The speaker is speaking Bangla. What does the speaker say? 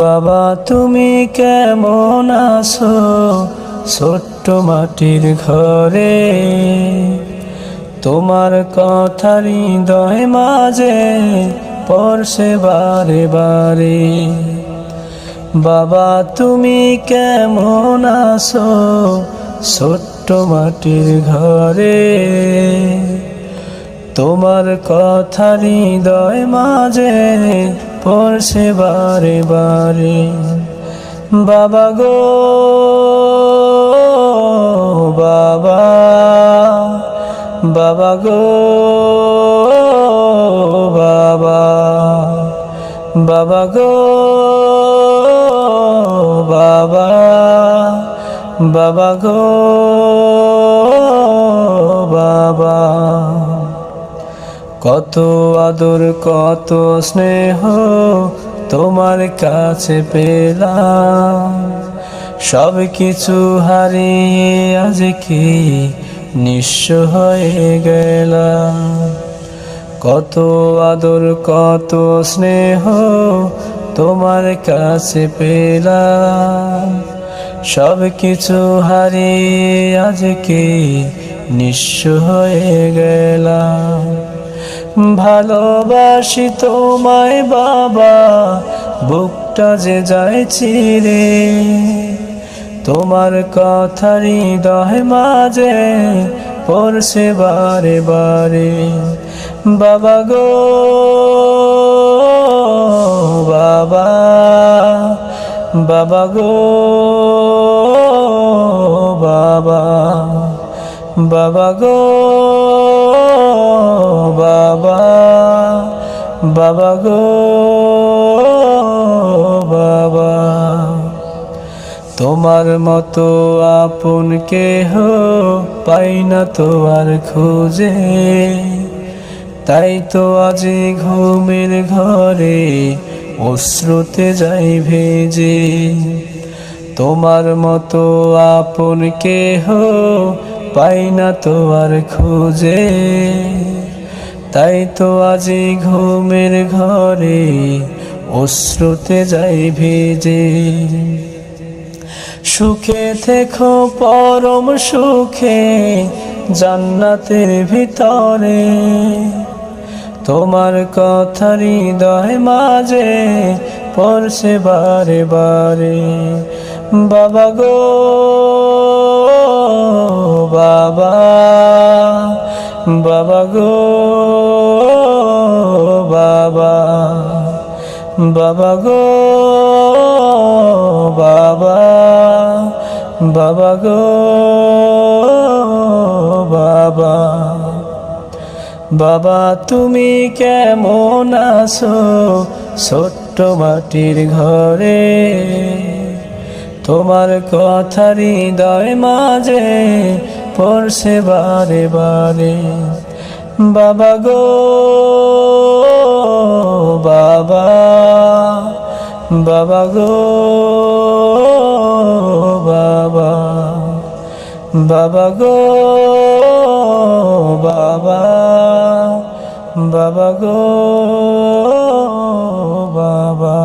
বাবা তুমি কেমন আছো ছোট্ট মাটির ঘরে, তোমার কথা হৃদয় মাঝে পড়ছে বারে বারে। বাবা তুমি কেমন আছো ছোট্ট মাটির ঘরে, তোমার কথা হৃদয় মাঝে পড়ছে বারে বারে। বাবা গো বাবা, বাবা গো বাবা, বাবা গো বাবা, বাবা গো বাবা। কত আদর কত স্নেহ তোমার কাছে পেলাম, সব কিছু হারিয়ে আজকে নিঃস্ব হয়ে গেলাম। কত আদর কত স্নেহ তোমার কাছে পেলাম, সব কিছু হারিয়ে আজকে নিঃস্ব হয়ে গেলাম। ভালোবাসি তোমায় বাবা, বুকটা যে যায় চিরে, তোমার কথা হৃদয় মাঝে পড়ছে বারে বারে। বাবা গো বাবা, বাবা গো বাবা, বাবা গো বাবা, বাবা গো বাবা। তোমার মতো আপন কেহ পাই না তো আর খুঁজে, তাই তো আজি ঘুমের ঘরে অশ্রুতে যাই ভেজে। তোমার মতো আপন কেহ পাই না তো আর খুঁজে, তাই তো আজি ঘুমের ঘরে অশ্রুতে যাই ভেজে। সুখে থেকো পরম সুখে জান্নাতের ভিতরে, তোমার কথা হৃদয় মাঝে পড়ছে বারে বারে। বাবা গো বাবা, বাবা গো বাবা, বাবা গো বাবা, বাবা গো বাবা। বাবা তুমি কেমন আছো ছোট্ট মাটির ঘরে, তোমার কথা হৃদয় মাঝে পড়ছে বারে বারে। বাবা গো বাবা, বাবা গো বাবা, বাবা গো বাবা, বাবা গো বাবা।